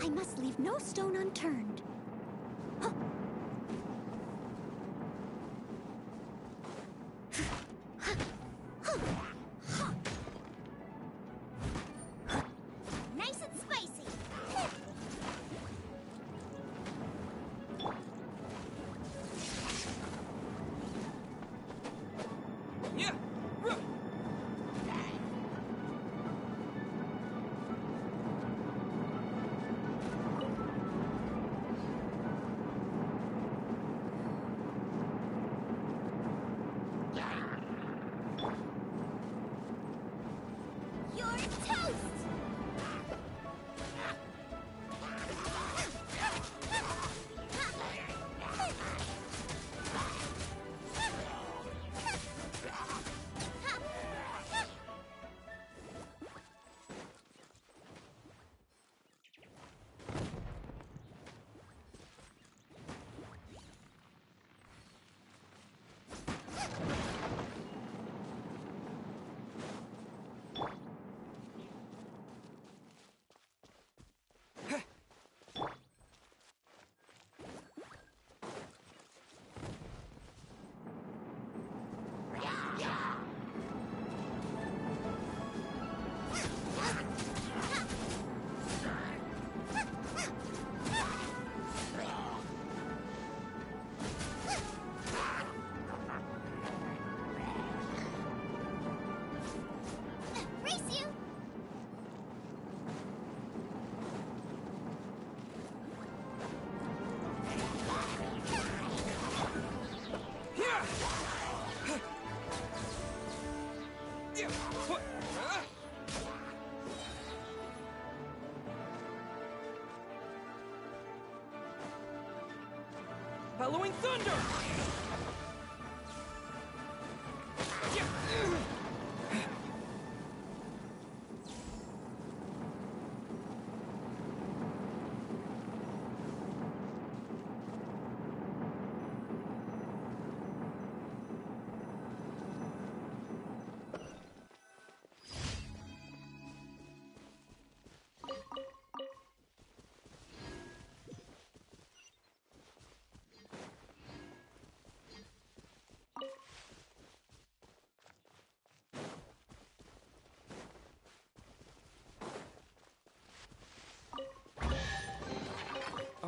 I must leave no stone unturned. Huh. Nice and spicy. Yeah. You're toast! Race you! Bellowing thunder!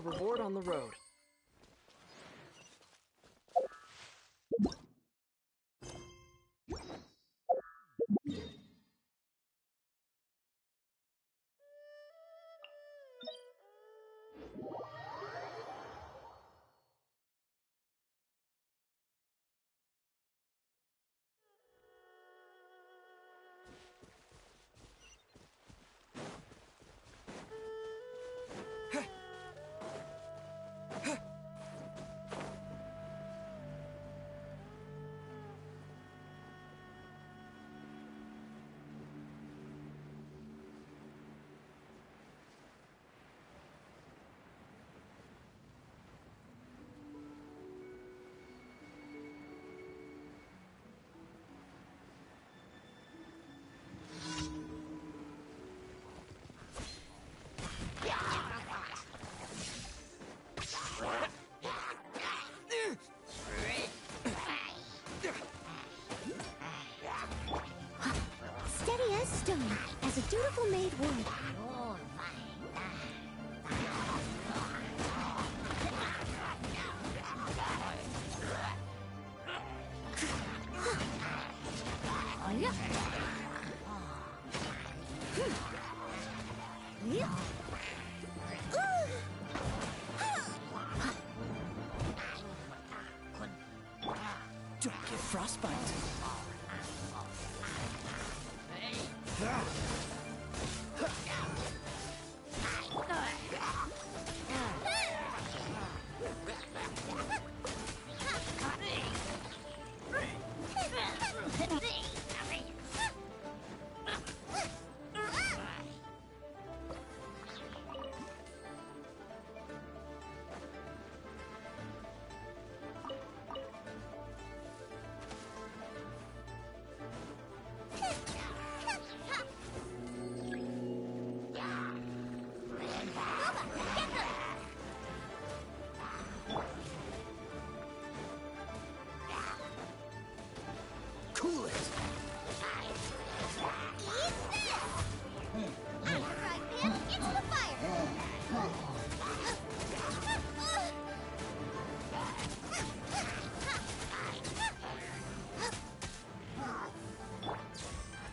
reward on the road. Steady as stone, as a dutiful maid would. Don't get frostbite. Cool it. Into the fire!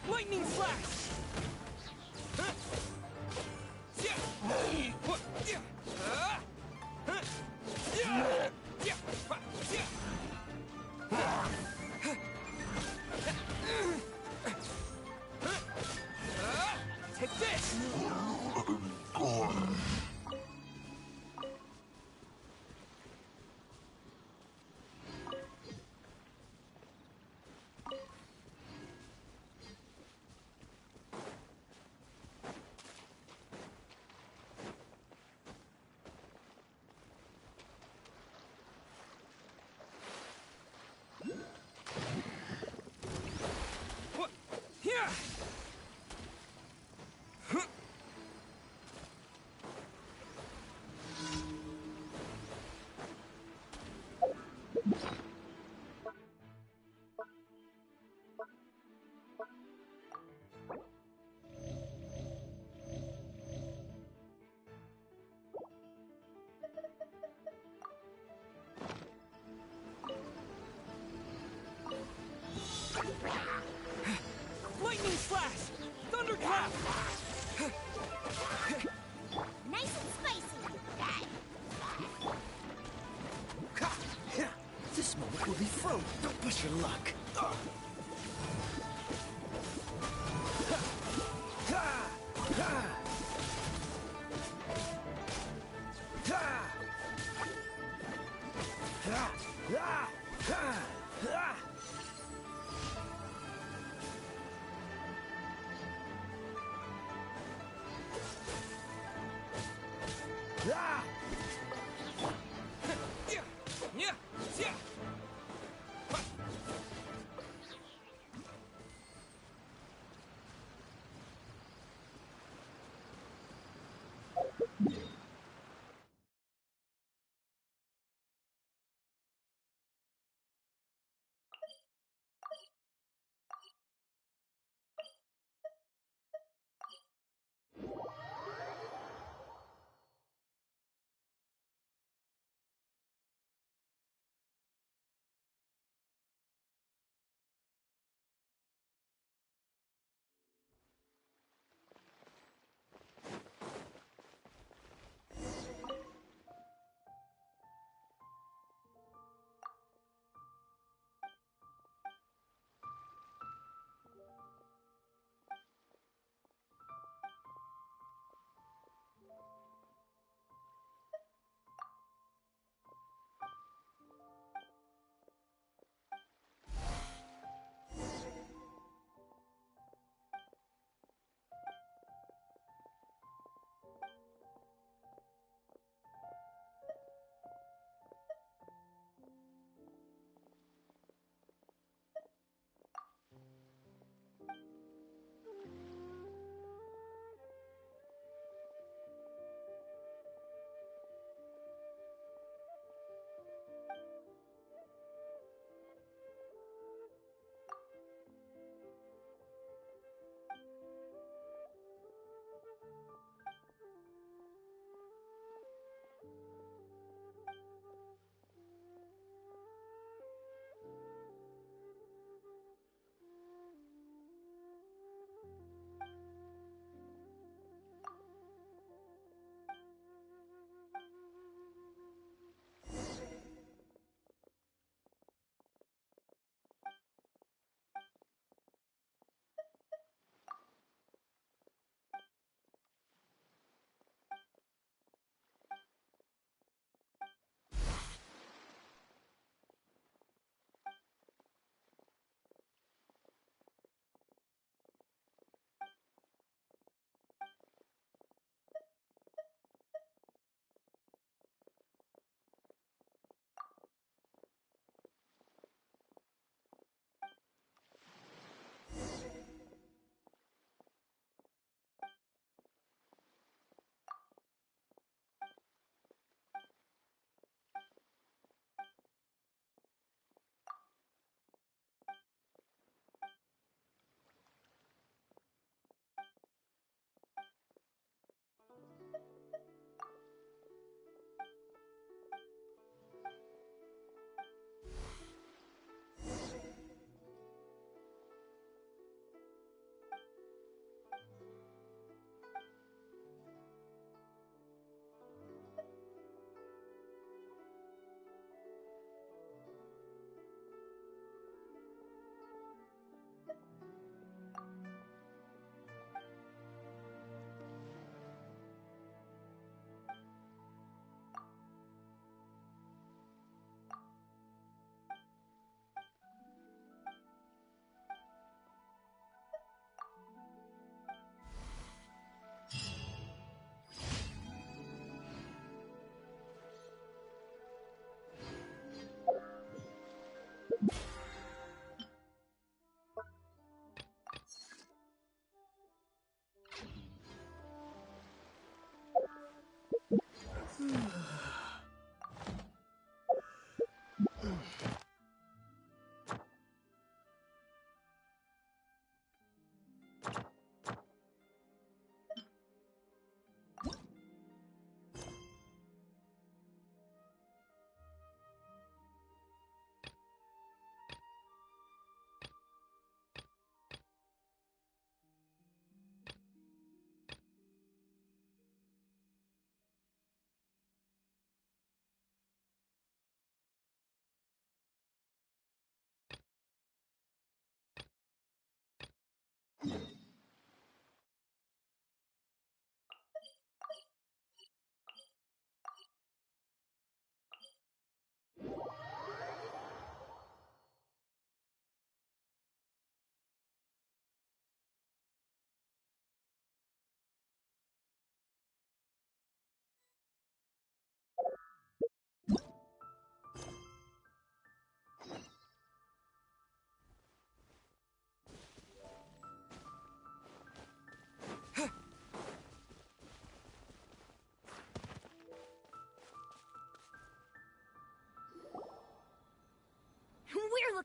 Lightning slash! Huh? Yeah! What? Yeah! Huh? Yeah! Yeah! Yeah! Take this! What? Here! Lightning slash! Thunderclap! Nice and spicy! This moment will be fun. Don't push your luck.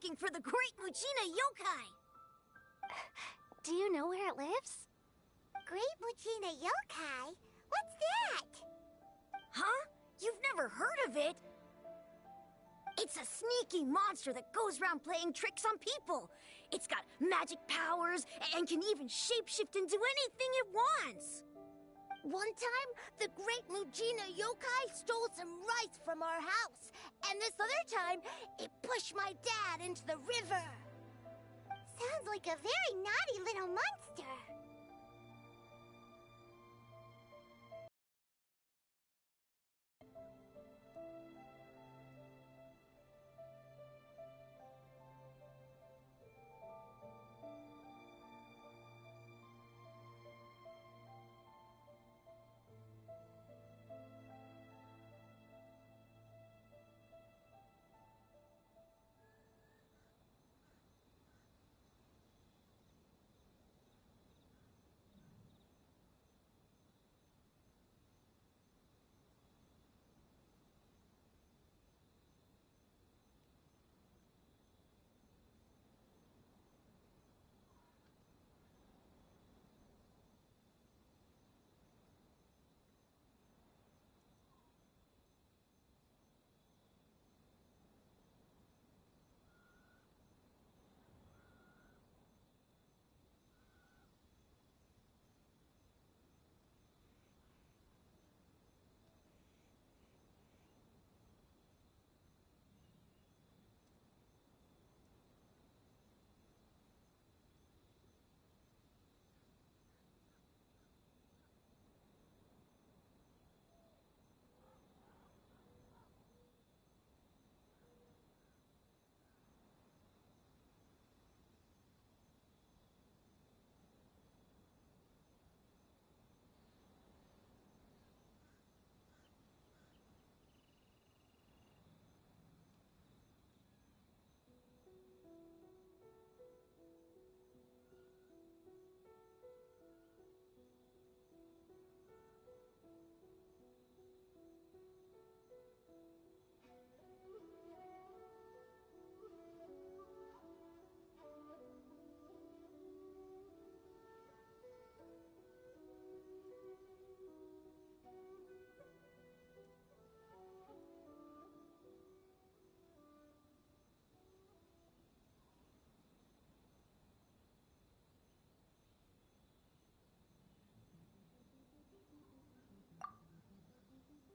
looking for the Great Mujina Yokai. Do you know where it lives? Great Mujina Yokai? What's that? Huh? You've never heard of it? It's a sneaky monster that goes around playing tricks on people. It's got magic powers and can even shapeshift into anything it wants. One time, the Great Mujina Yokai stole some rice from our house. And this other time, it pushed my dad into the river. Sounds like a very naughty little monster.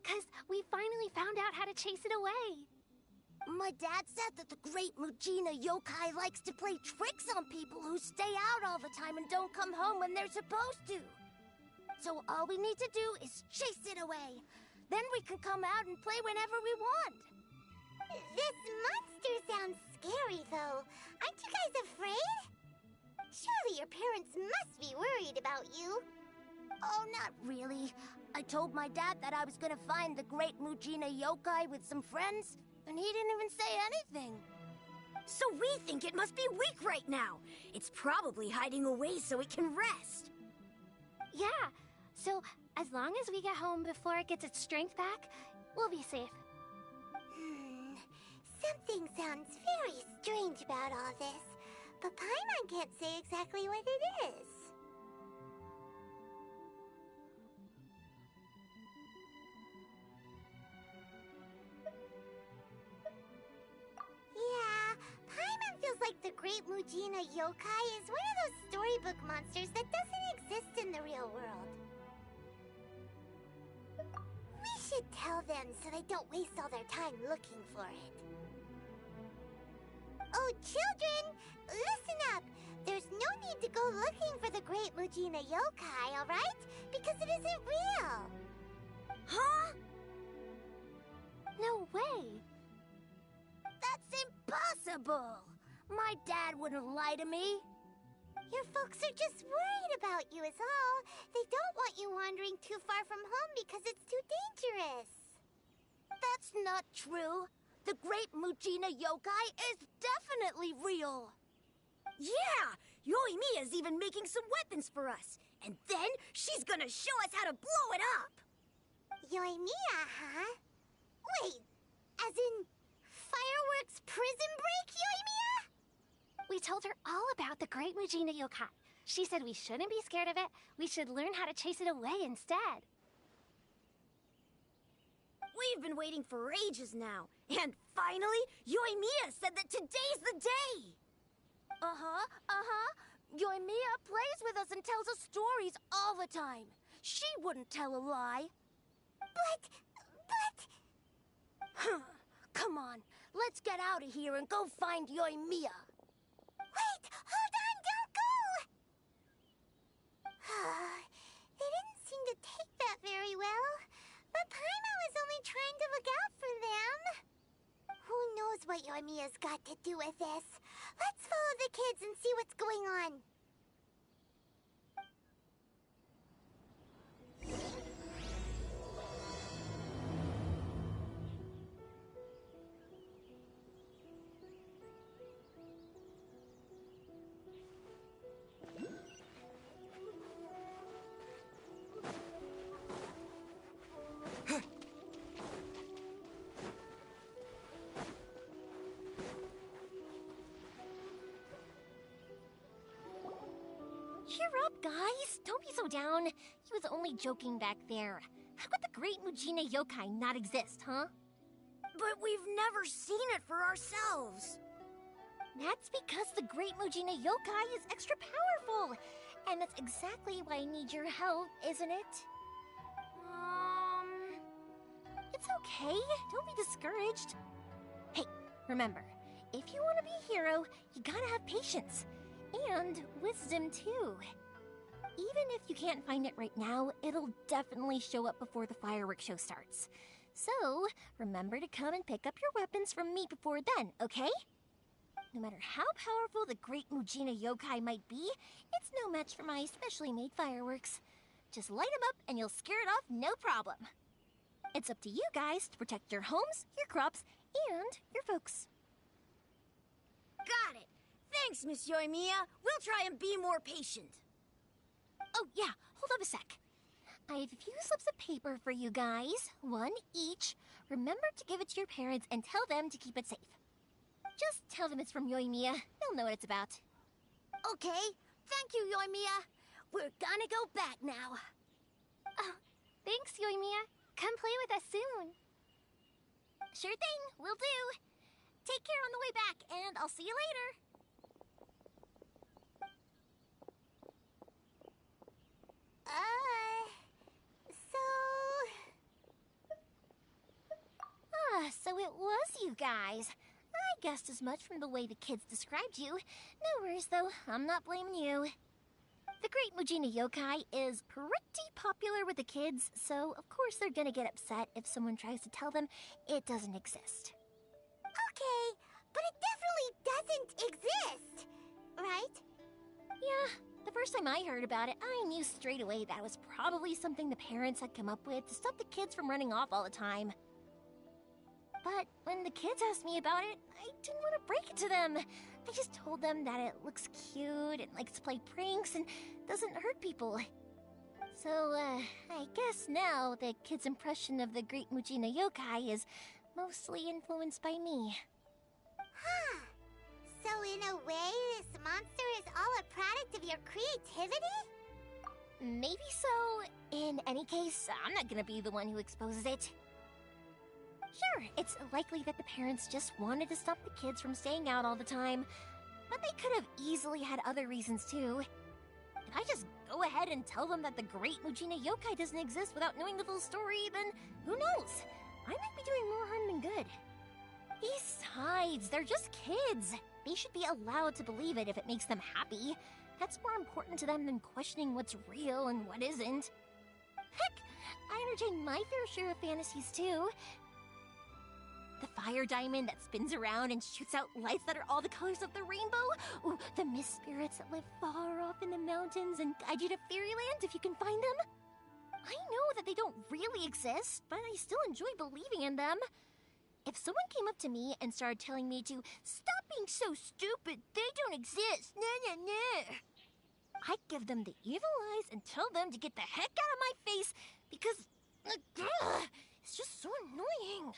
Because we finally found out how to chase it away. My dad said that the Great Mujina Yokai likes to play tricks on people who stay out all the time and don't come home when they're supposed to. So all we need to do is chase it away. Then we can come out and play whenever we want. This monster sounds scary, though. Aren't you guys afraid? Surely your parents must be worried about you. Oh, not really. I told my dad that I was gonna find the Great Mujina Yokai with some friends, and he didn't even say anything. So we think it must be weak right now. It's probably hiding away so it can rest. Yeah, so as long as we get home before it gets its strength back, we'll be safe. Something sounds very strange about all this, but Paimon can't say exactly what it is. Yeah, Paimon feels like the Great Mujina Yokai is one of those storybook monsters that doesn't exist in the real world. We should tell them so they don't waste all their time looking for it. Oh, children, listen up. There's no need to go looking for the Great Mujina Yokai, all right? Because it isn't real. Huh? No way. That's impossible! My dad wouldn't lie to me. Your folks are just worried about you is all. They don't want you wandering too far from home because it's too dangerous. That's not true. The Great Mujina Yokai is definitely real. Yeah! Yoimiya's even making some weapons for us. And then she's gonna show us how to blow it up. Yoimiya, huh? Wait, as in fireworks prison break, Yoimiya? told her all about the great Mujina yokai. She said we shouldn't be scared of it. We should learn how to chase it away instead. We've been waiting for ages now. And finally, Yoimiya said that today's the day! Yoimiya plays with us and tells us stories all the time. She wouldn't tell a lie. But... Come on, let's get out of here and go find Yoimiya. Wait! Hold on! Don't go! They didn't seem to take that very well. But Paimon was only trying to look out for them. Who knows what Yoimiya's got to do with this? Let's follow the kids and see what's going on. Cheer up, guys. Don't be so down. He was only joking back there. How could the great Mujina yokai not exist, huh? But we've never seen it for ourselves. That's because the great Mujina yokai is extra powerful. And that's exactly why I need your help, isn't it? It's okay. Don't be discouraged. Hey, remember, if you want to be a hero, you gotta have patience. And wisdom, too. Even if you can't find it right now, it'll definitely show up before the fireworks show starts. So, remember to come and pick up your weapons from me before then, okay? No matter how powerful the great Mujina yokai might be, it's no match for my specially made fireworks. Just light them up and you'll scare it off no problem. It's up to you guys to protect your homes, your crops, and your folks. Got it. Thanks, Miss Yoimiya. We'll try and be more patient. Oh, yeah. Hold up a sec. I have a few slips of paper for you guys. One each. Remember to give it to your parents and tell them to keep it safe. Just tell them it's from Yoimiya. They'll know what it's about. Okay. Thank you, Yoimiya. We're gonna go back now. Oh, thanks, Yoimiya. Come play with us soon. Sure thing. Will do. Take care on the way back, and I'll see you later. So it was you guys. I guessed as much from the way the kids described you. No worries, though. I'm not blaming you. The great Mujina yokai is pretty popular with the kids, so of course they're gonna get upset if someone tries to tell them it doesn't exist. Okay, but it definitely doesn't exist, right? Yeah, the first time I heard about it, I knew straight away that it was probably something the parents had come up with to stop the kids from running off all the time. But when the kids asked me about it, I didn't want to break it to them. I just told them that it looks cute and likes to play pranks and doesn't hurt people. So, I guess now the kids' impression of the great Mujina yokai is mostly influenced by me. Huh. So in a way, this monster is all a product of your creativity? Maybe so. In any case, I'm not gonna be the one who exposes it. Sure, it's likely that the parents just wanted to stop the kids from staying out all the time, but they could have easily had other reasons too. If I just go ahead and tell them that the great Mujina yokai doesn't exist without knowing the full story, then who knows? I might be doing more harm than good. Besides, they're just kids. They should be allowed to believe it if it makes them happy. That's more important to them than questioning what's real and what isn't. Heck, I entertain my fair share of fantasies too. The fire diamond that spins around and shoots out lights that are all the colors of the rainbow. Ooh, the mist spirits that live far off in the mountains and guide you to fairyland if you can find them. I know that they don't really exist, but I still enjoy believing in them. If someone came up to me and started telling me to stop being so stupid, they don't exist, I'd give them the evil eyes and tell them to get the heck out of my face because it's just so annoying.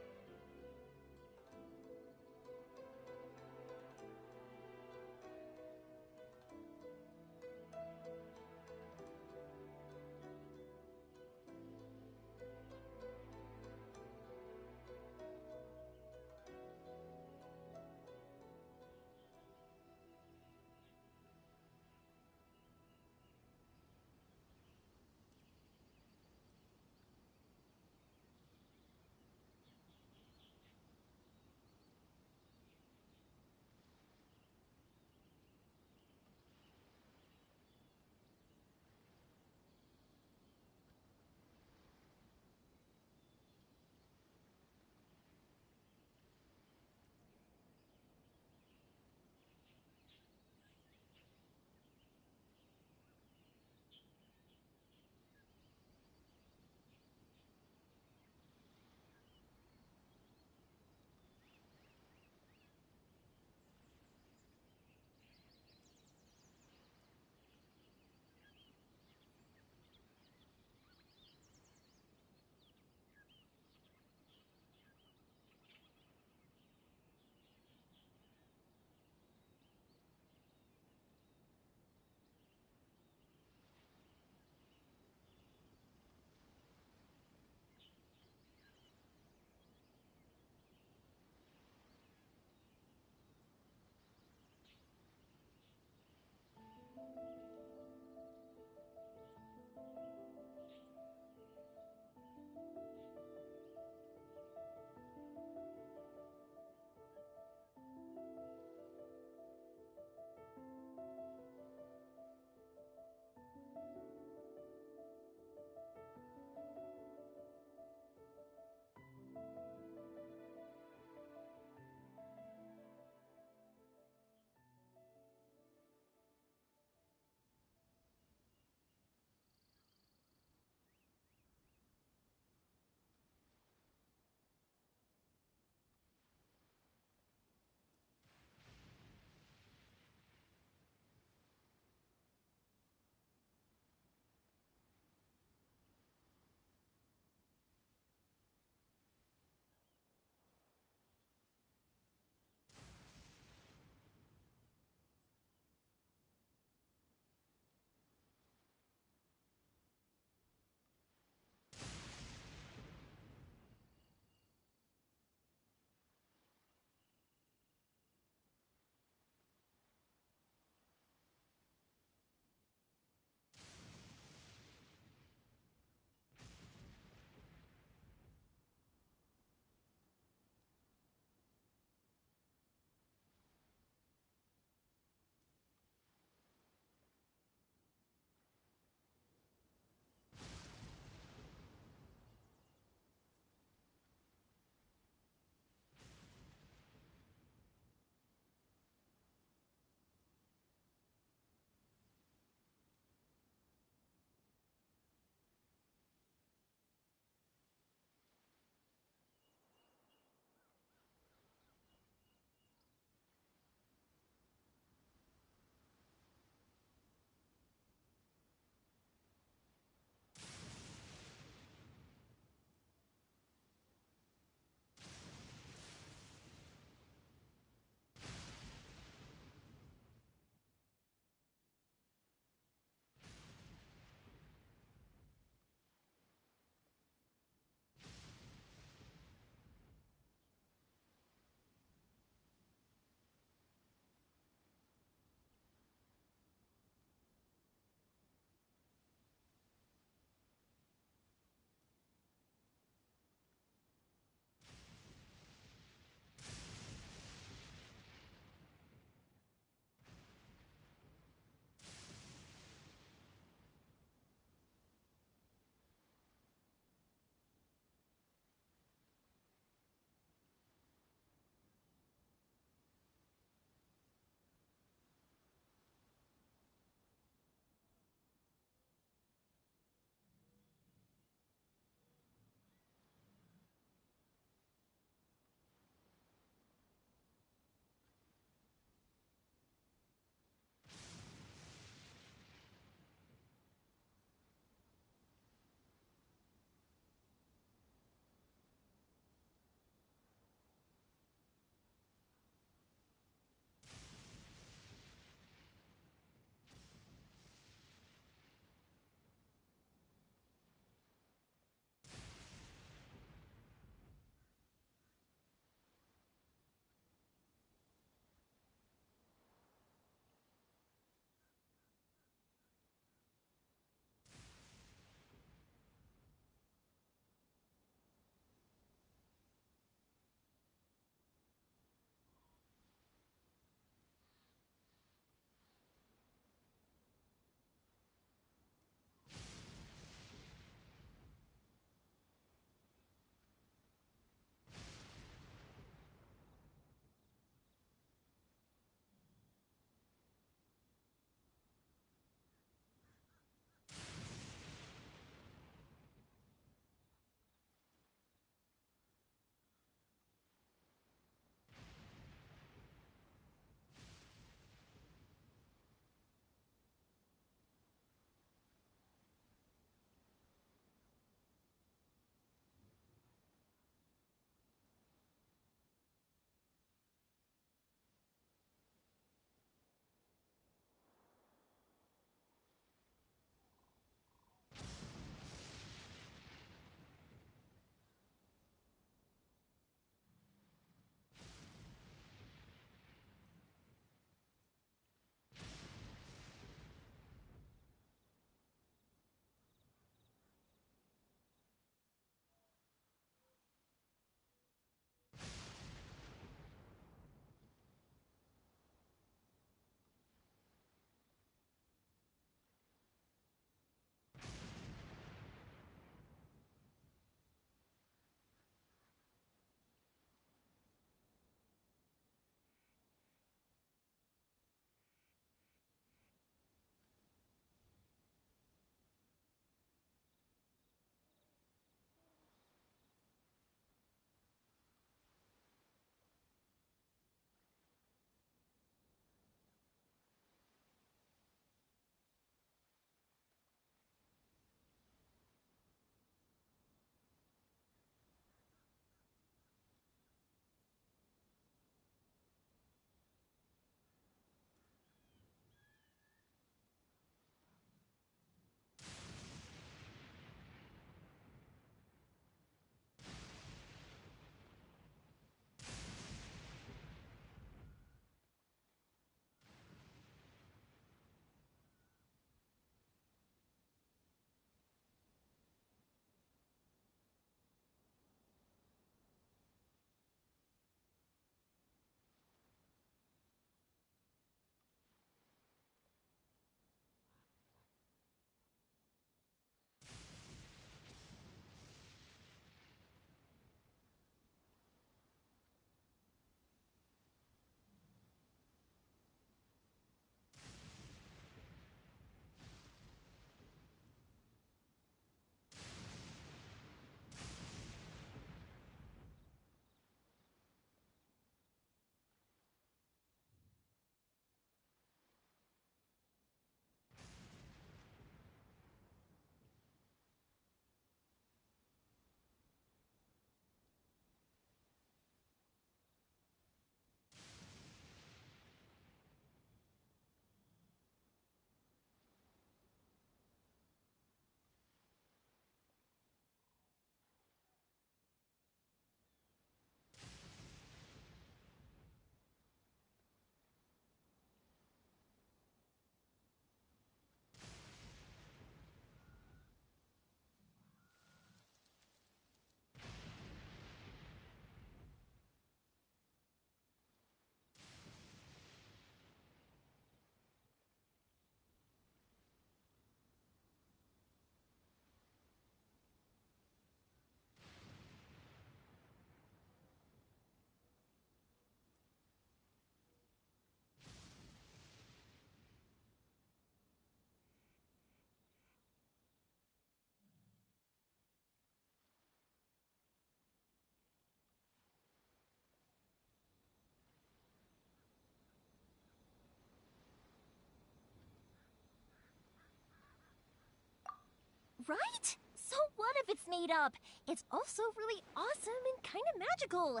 Right? So what if it's made up? It's also really awesome and kind of magical.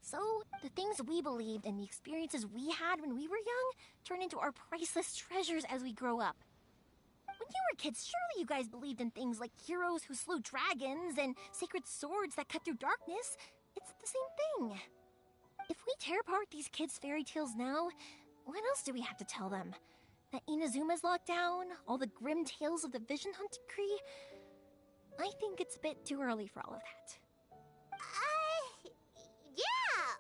So the things we believed and the experiences we had when we were young turn into our priceless treasures as we grow up. When you were kids, surely you guys believed in things like heroes who slew dragons and sacred swords that cut through darkness. It's the same thing. If we tear apart these kids' fairy tales now, what else do we have to tell them? That Inazuma's locked down? All the grim tales of the Vision Hunt Decree? I think it's a bit too early for all of that. Yeah!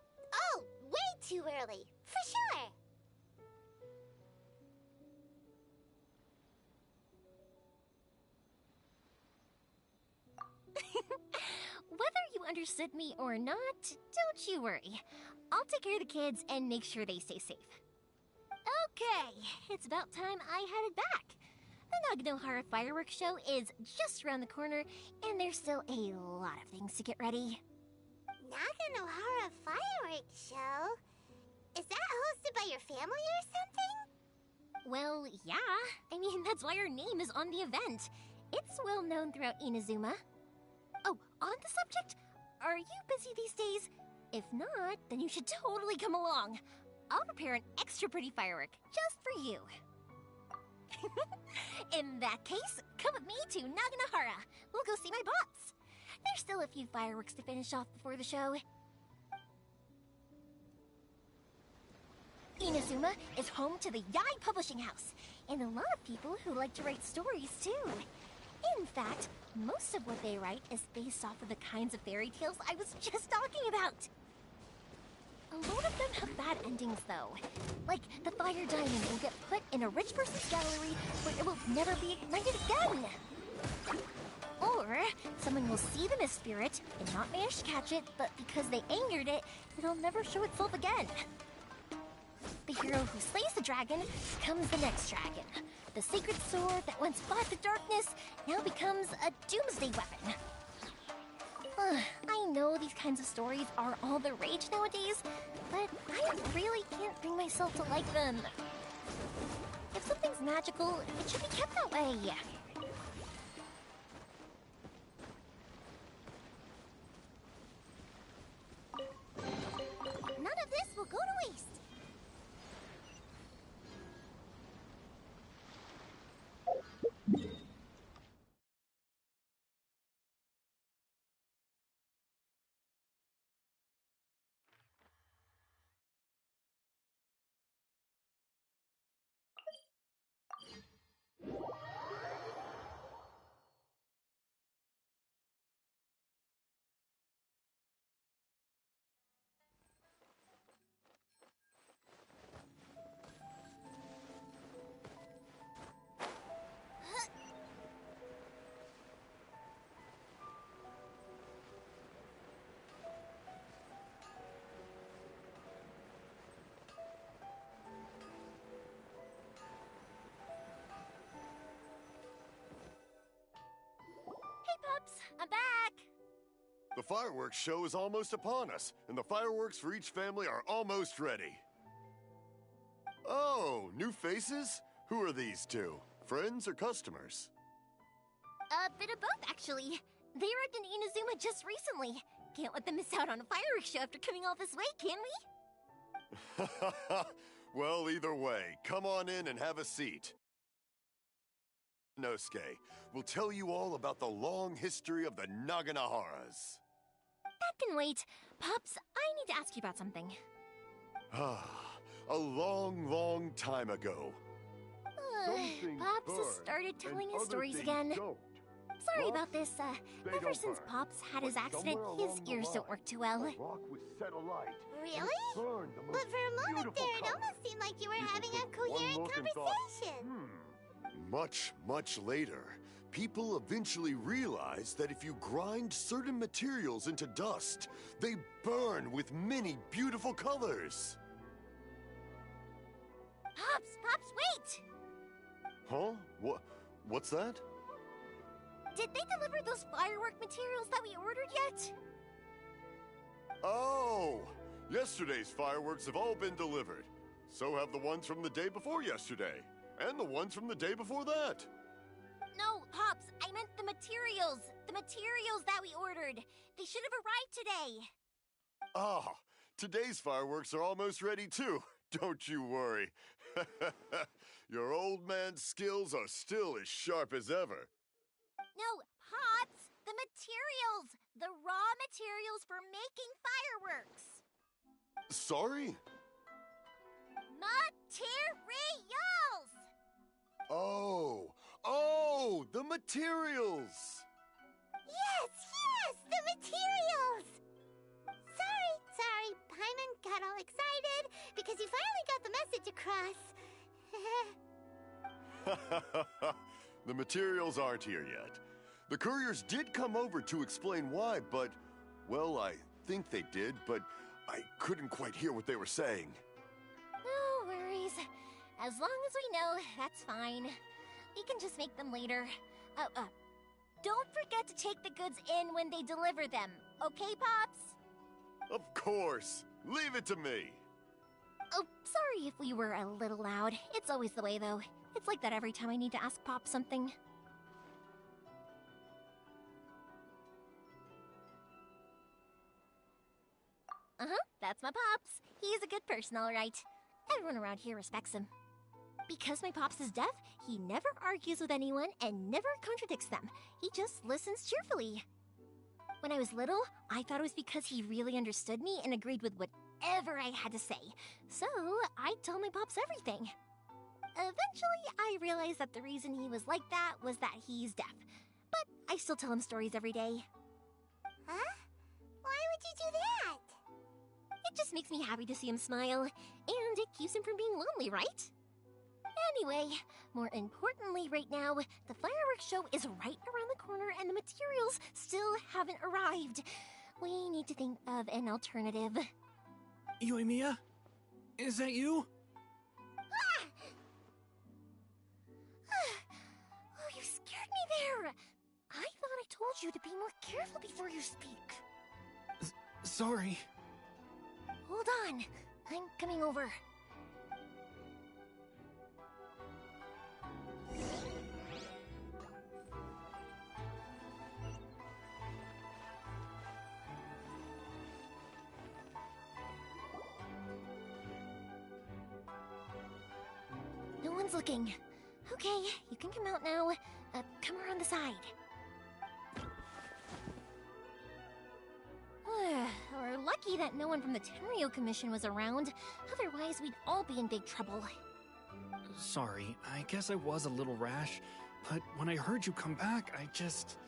Oh, way too early, for sure! Whether you understood me or not, don't you worry. I'll take care of the kids and make sure they stay safe. Okay, it's about time I headed back. The Naganohara fireworks show is just around the corner, and there's still a lot of things to get ready. Naganohara fireworks show? Is that hosted by your family or something? Well, yeah. I mean, that's why our name is on the event. It's well known throughout Inazuma. Oh, on the subject, are you busy these days? If not, then you should totally come along. I'll prepare an extra pretty firework just for you. In that case, come with me to Naganohara. We'll go see my boss. There's still a few fireworks to finish off before the show. Inazuma is home to the Yai Publishing House, and a lot of people who like to write stories too. In fact, most of what they write is based off of the kinds of fairy tales I was just talking about. A lot of them have bad endings, though. Like, the fire diamond will get put in a rich person's gallery where it will never be ignited again. Or, someone will see the mist spirit and not manage to catch it, but because they angered it, it'll never show itself again. The hero who slays the dragon becomes the next dragon. The sacred sword that once fought the darkness now becomes a doomsday weapon. I know these kinds of stories are all the rage nowadays, but I really can't bring myself to like them. If something's magical, it should be kept that way. None of this will go to waste. Pups, I'm back! The fireworks show is almost upon us, and the fireworks for each family are almost ready. Oh, new faces? Who are these two? Friends or customers? A bit of both, actually. They arrived in Inazuma just recently. Can't let them miss out on a fireworks show after coming all this way, can we? Well, either way, come on in and have a seat. Nosuke will tell you all about the long history of the Naganoharas. That can wait. Pops, I need to ask you about something. A long, long time ago. Pops has started telling his stories again. Sorry about this. Ever since Pops had his accident, his ears don't work too well. Really? But for a moment there, it almost seemed like you were having a coherent conversation. Much, much later, people eventually realized that if you grind certain materials into dust, they burn with many beautiful colors. Pops, wait! Huh? What's that? Did they deliver those firework materials that we ordered yet? Oh! Yesterday's fireworks have all been delivered. So have the ones from the day before yesterday. And the ones from the day before that. No, Pops, I meant the materials. The materials that we ordered. They should have arrived today. Ah, today's fireworks are almost ready too. Don't you worry. Your old man's skills are still as sharp as ever. No, Pops! The materials! The raw materials for making fireworks! Sorry? Materials! Oh, the materials! Yes, the materials! Sorry, Paimon got all excited because he finally got the message across. The materials aren't here yet. The couriers did come over to explain why, but, well, I think they did, but I couldn't quite hear what they were saying. No worries. As long as we know, that's fine. We can just make them later. Don't forget to take the goods in when they deliver them, okay, Pops? Of course. Leave it to me. Oh, sorry if we were a little loud. It's always the way, though. It's like that every time I need to ask Pop something. That's my Pops. He's a good person, all right. Everyone around here respects him. Because my Pops is deaf, he never argues with anyone and never contradicts them. He just listens cheerfully. When I was little, I thought it was because he really understood me and agreed with whatever I had to say. So, I told my Pops everything. Eventually, I realized that the reason he was like that was that he's deaf. But I still tell him stories every day. Huh? Why would you do that? It just makes me happy to see him smile, and it keeps him from being lonely, right? Anyway, more importantly right now, the fireworks show is right around the corner and the materials still haven't arrived. We need to think of an alternative. Yoimiya? Is that you? Oh, you scared me there! I thought I told you to be more careful before you speak. Sorry. Hold on, I'm coming over. No one's looking. Okay, you can come out now. Come around the side. We're lucky that no one from the Tenryo Commission was around. Otherwise, we'd all be in big trouble. Sorry, I guess I was a little rash, but when I heard you come back, I just...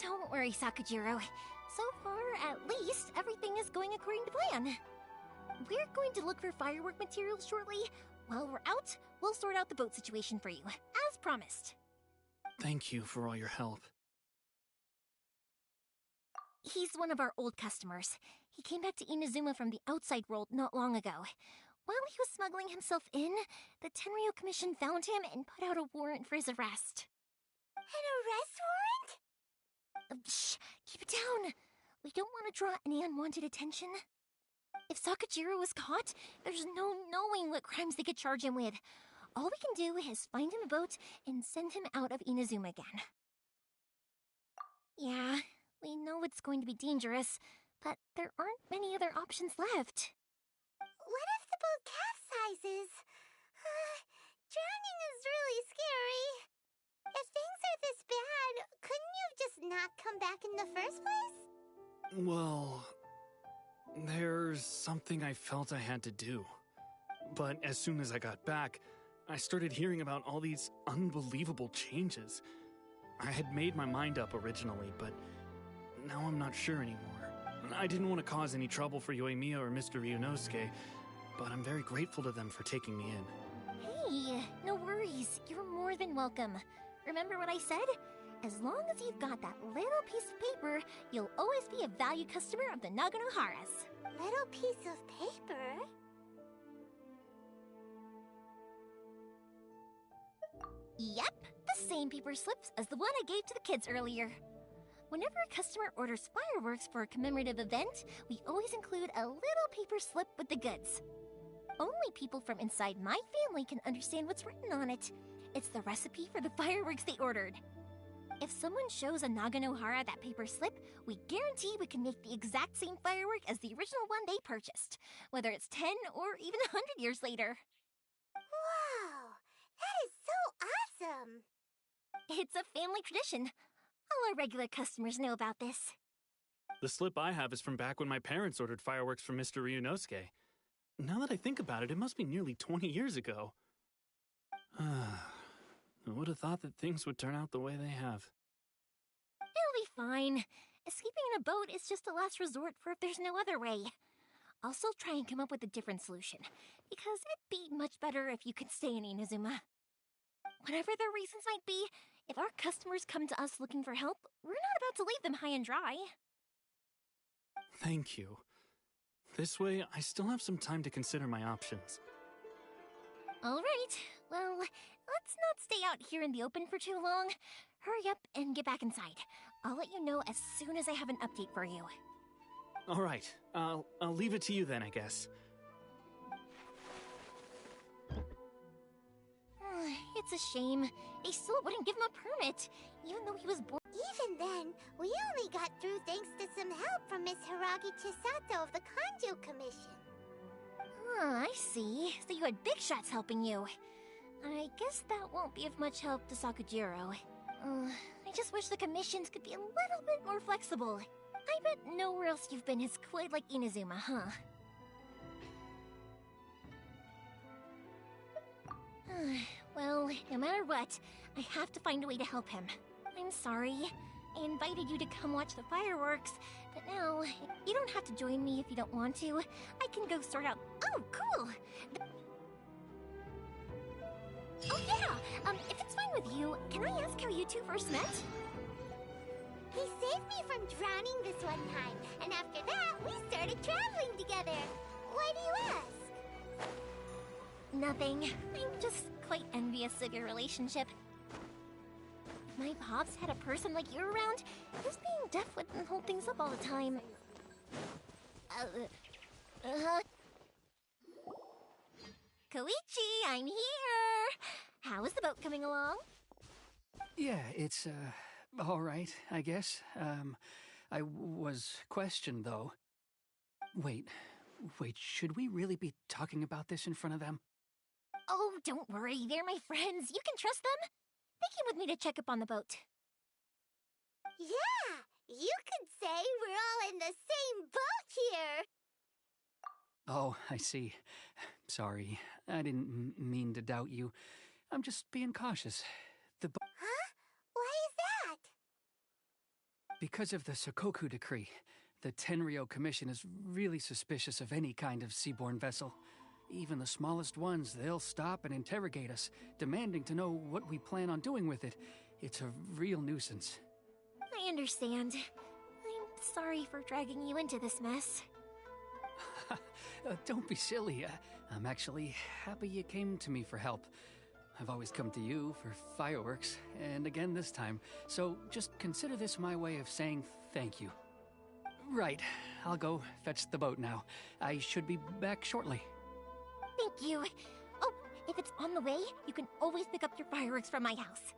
Don't worry, Sakujiro. So far, at least, everything is going according to plan. We're going to look for firework materials shortly. While we're out, we'll sort out the boat situation for you, as promised. Thank you for all your help. He's one of our old customers. He came back to Inazuma from the outside world not long ago. While he was smuggling himself in, the Tenryo Commission found him and put out a warrant for his arrest. An arrest warrant? Shh! Keep it down! We don't want to draw any unwanted attention. If Sakujiro was caught, there's no knowing what crimes they could charge him with. All we can do is find him a boat and send him out of Inazuma again. Yeah, we know it's going to be dangerous, but there aren't many other options left. What if the boat capsizes? Drowning is really scary. If things are this bad, couldn't you have just not come back in the first place? Well, there's something I felt I had to do. But as soon as I got back, I started hearing about all these unbelievable changes. I had made my mind up originally, but now I'm not sure anymore. I didn't want to cause any trouble for Yoimiya or Mr. Ryunosuke, but I'm very grateful to them for taking me in. Hey, no worries. You're more than welcome. Remember what I said? As long as you've got that little piece of paper, you'll always be a valued customer of the Naganoharas. Little piece of paper? Yep, the same paper slips as the one I gave to the kids earlier. Whenever a customer orders fireworks for a commemorative event, we always include a little paper slip with the goods. Only people from inside my family can understand what's written on it. It's the recipe for the fireworks they ordered. If someone shows a Naganohara that paper slip, we guarantee we can make the exact same firework as the original one they purchased, whether it's 10 or even 100 years later. Wow, that is so awesome! It's a family tradition. All our regular customers know about this. The slip I have is from back when my parents ordered fireworks from Mr. Ryunosuke. Now that I think about it, it must be nearly 20 years ago. I would have thought that things would turn out the way they have. It'll be fine. Escaping in a boat is just a last resort for if there's no other way. I'll still try and come up with a different solution, because it'd be much better if you could stay in Inazuma. Whatever their reasons might be, if our customers come to us looking for help, we're not about to leave them high and dry. Thank you. This way, I still have some time to consider my options. All right, well, let's not stay out here in the open for too long. Hurry up and get back inside. I'll let you know as soon as I have an update for you. All right, I'll leave it to you then, I guess. It's a shame. They still wouldn't give him a permit, even though he was born. Even then, we only got through thanks to some help from Miss Hiragi Chisato of the Kanjo Commission. I see. So you had big shots helping you. I guess that won't be of much help to Sakujiro. I just wish the commissions could be a little bit more flexible. I bet nowhere else you've been is quite like Inazuma, huh? Well, no matter what, I have to find a way to help him. I'm sorry. I invited you to come watch the fireworks, but now, you don't have to join me if you don't want to. I can go sort out— Oh, cool! Oh yeah! If it's fine with you, can I ask how you two first met? He saved me from drowning this one time, and after that, we started traveling together. Why do you ask? Nothing. I'm just quite envious of your relationship. If my pops had a person like you around, his being deaf wouldn't hold things up all the time. Koichi, I'm here! How is the boat coming along? Yeah, it's, all right, I guess. I was questioned, though. Wait, should we really be talking about this in front of them? Oh, don't worry, they're my friends. You can trust them. They came with me to check up on the boat. Yeah, you could say we're all in the same boat here. Oh, I see. Sorry, I didn't mean to doubt you. I'm just being cautious. Huh? Why is that? Because of the Sokoku decree, the Tenryo Commission is really suspicious of any kind of seaborne vessel. Even the smallest ones, they'll stop and interrogate us, demanding to know what we plan on doing with it. It's a real nuisance. I understand. I'm sorry for dragging you into this mess. Don't be silly. I'm actually happy you came to me for help. I've always come to you for fireworks, and again this time, so just consider this my way of saying thank you. Right, I'll go fetch the boat now. I should be back shortly. Thank you. Oh, if it's on the way, you can always pick up your fireworks from my house.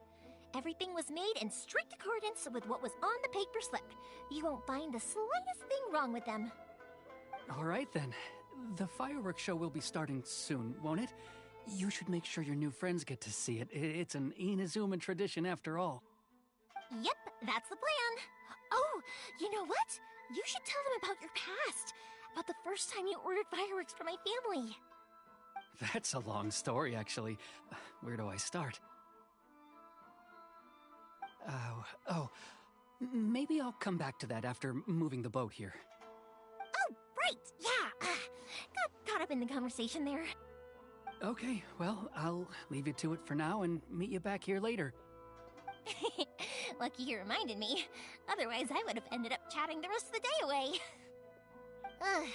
Everything was made in strict accordance with what was on the paper slip. You won't find the slightest thing wrong with them. All right then. The fireworks show will be starting soon, won't it? You should make sure your new friends get to see it. It's an Inazuma tradition after all. Yep, that's the plan. Oh, you know what? You should tell them about your past. About the first time you ordered fireworks for my family. That's a long story, actually. Where do I start? Maybe I'll come back to that after moving the boat here. Oh, right, yeah. Got caught up in the conversation there. Okay, well, I'll leave you to it for now and meet you back here later. Lucky you reminded me. Otherwise, I would have ended up chatting the rest of the day away.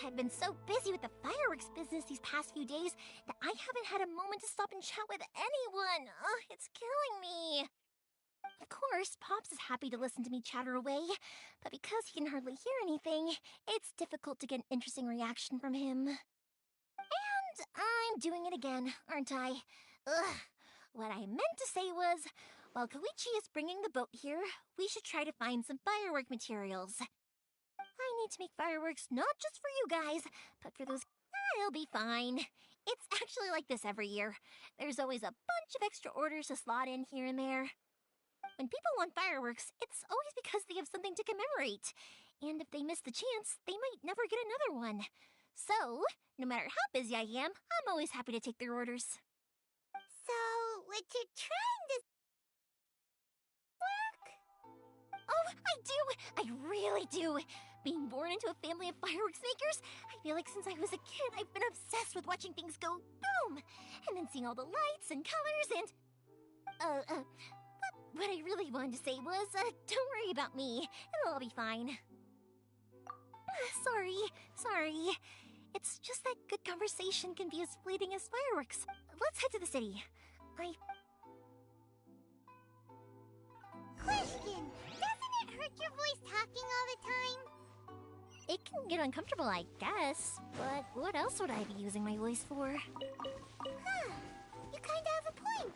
I've been so busy with the fireworks business these past few days that I haven't had a moment to stop and chat with anyone. It's killing me. Of course, Pops is happy to listen to me chatter away, but because he can hardly hear anything, it's difficult to get an interesting reaction from him. And I'm doing it again, aren't I? What I meant to say was, While Koichi is bringing the boat here, we should try to find some firework materials. I need to make fireworks not just for you guys, but for those... I'll be fine. It's actually like this every year. There's always a bunch of extra orders to slot in here and there. When people want fireworks, it's always because they have something to commemorate. And if they miss the chance, they might never get another one. So, no matter how busy I am, I'm always happy to take their orders. So, what you're trying to... work? Oh, I do! I really do! Being born into a family of fireworks makers, I feel like since I was a kid, I've been obsessed with watching things go boom! And then seeing all the lights and colors and... But what I really wanted to say was, don't worry about me. It'll all be fine. Sorry. It's just that good conversation can be as fleeting as fireworks. Let's head to the city. Question! Doesn't it hurt your voice talking all the time? It can get uncomfortable, I guess. But what else would I be using my voice for? Huh. You kinda have a point.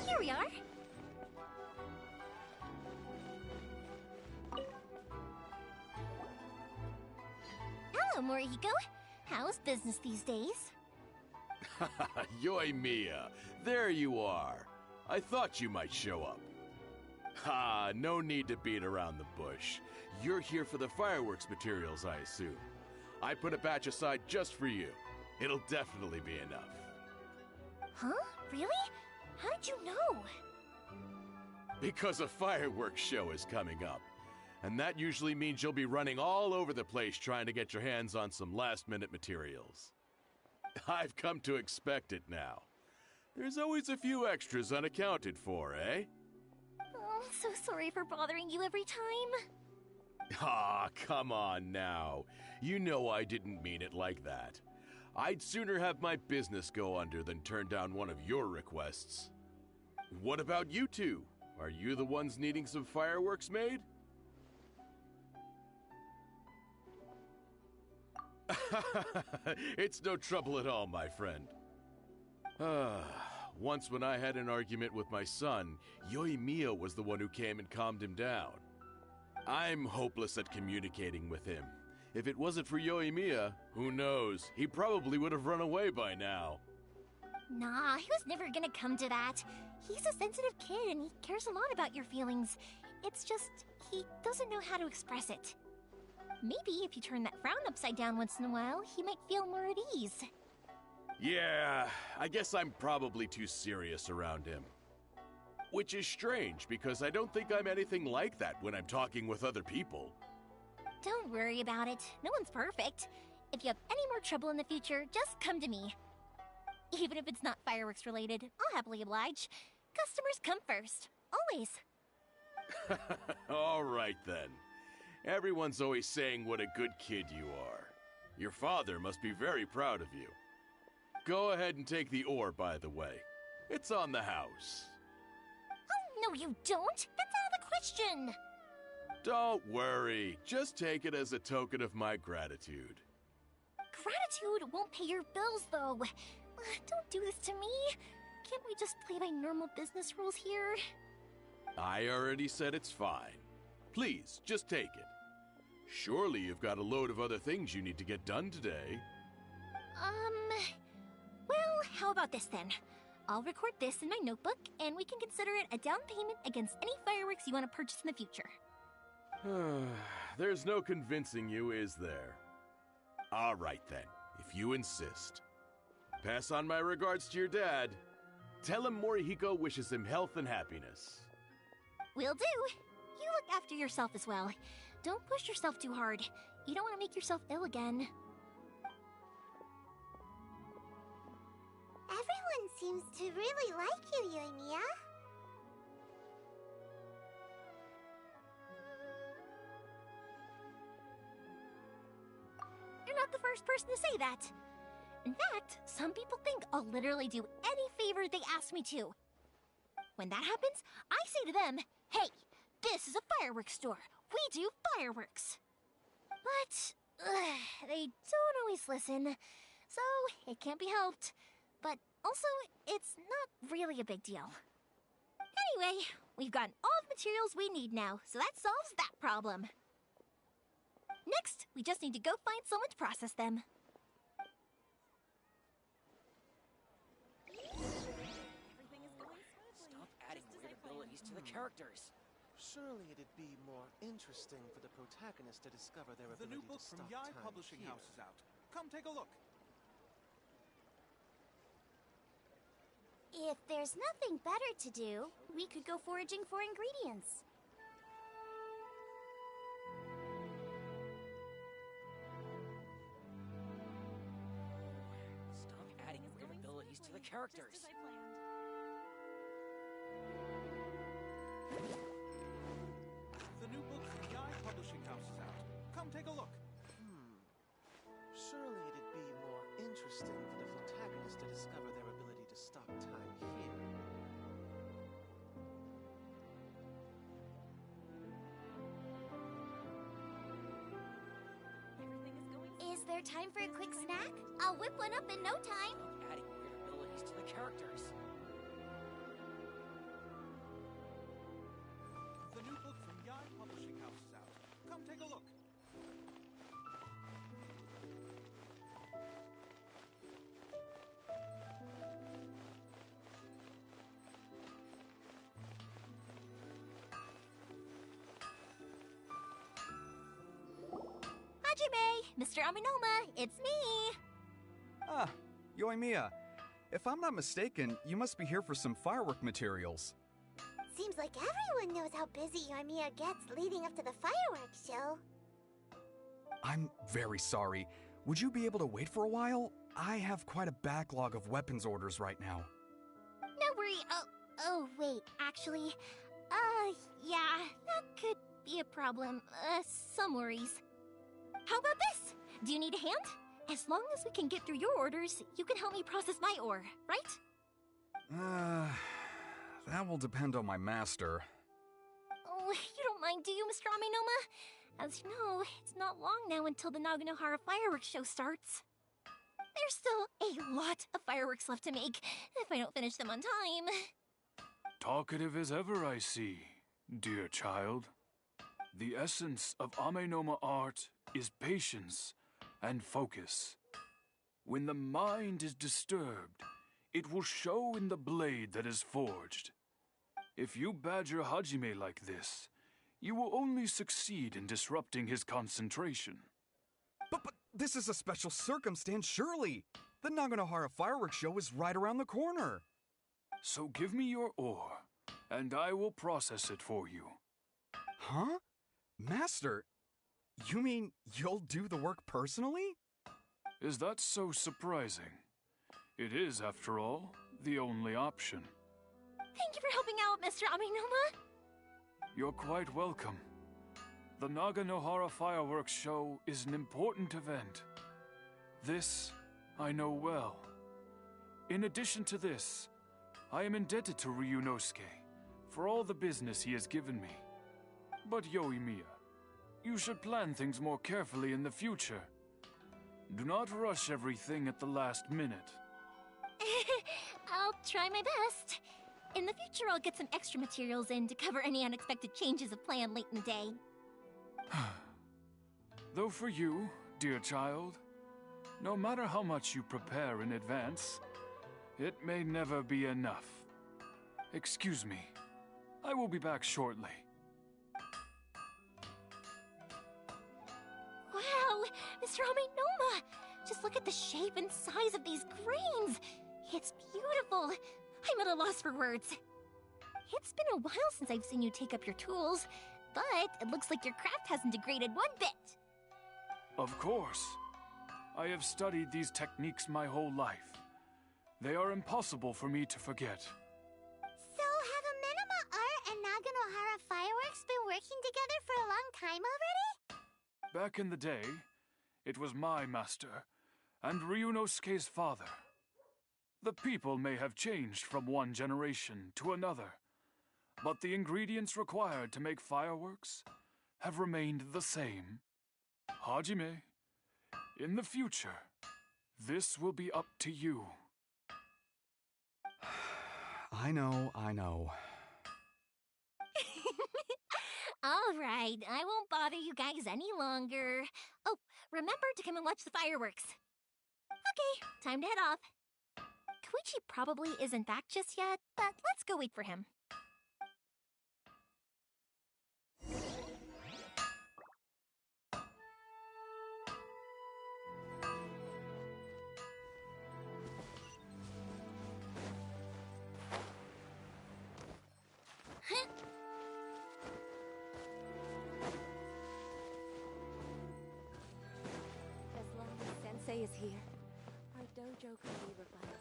Here we are. Hello, Morihiko. How's business these days? Yoimiya, there you are. I thought you might show up. Ha, no need to beat around the bush. You're here for the fireworks materials, I assume. I put a batch aside just for you. It'll definitely be enough. Huh? Really? How did you know? Because a fireworks show is coming up. And that usually means you'll be running all over the place trying to get your hands on some last-minute materials. I've come to expect it now. There's always a few extras unaccounted for, eh? Oh, I'm so sorry for bothering you every time. Ah, come on now. You know I didn't mean it like that. I'd sooner have my business go under than turn down one of your requests. What about you two? Are you the ones needing some fireworks made? It's no trouble at all, my friend. Once when I had an argument with my son, Yoimiya was the one who came and calmed him down. I'm hopeless at communicating with him. If it wasn't for Yoimiya, who knows, he probably would have run away by now. Nah, he was never gonna come to that. He's a sensitive kid and he cares a lot about your feelings. It's just, he doesn't know how to express it. Maybe if you turn that frown upside down once in a while, he might feel more at ease. Yeah, I guess I'm probably too serious around him. Which is strange, because I don't think I'm anything like that when I'm talking with other people. Don't worry about it. No one's perfect. If you have any more trouble in the future, just come to me. Even if it's not fireworks related, I'll happily oblige. Customers come first. Always. All right then. Everyone's always saying what a good kid you are. Your father must be very proud of you. Go ahead and take the ore, by the way. It's on the house. Oh, no you don't! That's out of the question! Don't worry. Just take it as a token of my gratitude. Gratitude won't pay your bills, though. Don't do this to me. Can't we just play by normal business rules here? I already said it's fine. Please, just take it. Surely you've got a load of other things you need to get done today. Well, how about this then? I'll record this in my notebook, and we can consider it a down payment against any fireworks you want to purchase in the future. There's no convincing you, is there? All right then, if you insist. Pass on my regards to your dad. Tell him Morihiko wishes him health and happiness. Will do. You look after yourself as well. Don't push yourself too hard. You don't want to make yourself ill again. Everyone seems to really like you, Yoimiya. You're not the first person to say that. In fact, some people think I'll literally do any favor they ask me to. When that happens, I say to them, hey, this is a fireworks store. We do fireworks. But they don't always listen, so it can't be helped. But also, it's not really a big deal. Anyway, we've gotten all the materials we need now, so that solves that problem. Next, we just need to go find someone to process them. Everything is going smoothly. Stop adding weird abilities to the characters. Surely it'd be more interesting for the protagonist to discover their The ability new book to from stop Yai time Publishing here. House is out. Come take a look. If there's nothing better to do, we could go foraging for ingredients. Stop adding weird abilities to the characters. Just as I planned. The new book from Yai Publishing House is out. Come take a look. Surely it'd be more interesting for the protagonist to discover their ability to stop time here. Everything is going Is there time for a quick snack? I'll whip one up in no time. Stop adding weird abilities to the characters. The new book from Yai Publishing House is out. Come take a look. Hajime, Mr. Aminoma, it's me! Ah, Yoimiya. If I'm not mistaken, you must be here for some firework materials. Seems like everyone knows how busy Yoimiya gets leading up to the fireworks show. I'm very sorry. Would you be able to wait for a while? I have quite a backlog of weapons orders right now. No worry. Oh, wait, actually, yeah, that could be a problem. Some worries. How about this? Do you need a hand? As long as we can get through your orders, you can help me process my ore, right? That will depend on my master. Oh, you don't mind, do you, Mr. Aminoma? As you know, it's not long now until the Naganohara fireworks show starts. There's still a lot of fireworks left to make, if I don't finish them on time. Talkative as ever, I see, dear child. The essence of Amenoma art is patience and focus. When the mind is disturbed, it will show in the blade that is forged. If you badger Hajime like this, you will only succeed in disrupting his concentration. But this is a special circumstance, surely. The Naganohara fireworks show is right around the corner. So give me your ore, and I will process it for you. Huh? Master, you mean you'll do the work personally? Is that so surprising? It is, after all, the only option. Thank you for helping out, Mr. Aminoma. You're quite welcome. The Naganohara fireworks show is an important event. This I know well. In addition to this, I am indebted to Ryunosuke for all the business he has given me. But Yoimiya, you should plan things more carefully in the future. Do not rush everything at the last minute. I'll try my best. In the future, I'll get some extra materials in to cover any unexpected changes of plan late in the day. Though for you, dear child, no matter how much you prepare in advance, it may never be enough. Excuse me. I will be back shortly. Wow, Mr. Aminoma! Just look at the shape and size of these grains! It's beautiful! I'm at a loss for words. It's been a while since I've seen you take up your tools, but it looks like your craft hasn't degraded one bit. Of course. I have studied these techniques my whole life. They are impossible for me to forget. So have Amenoma Art and Naganohara Fireworks been working together for a long time already? Back in the day, it was my master, and Ryunosuke's father. The people may have changed from one generation to another, but the ingredients required to make fireworks have remained the same. Hajime, in the future, this will be up to you. I know. All right, I won't bother you guys any longer. Oh, remember to come and watch the fireworks. Okay, time to head off. Koichi probably isn't back just yet, but let's go wait for him. As long as Sensei is here, our dojo can be revitalized.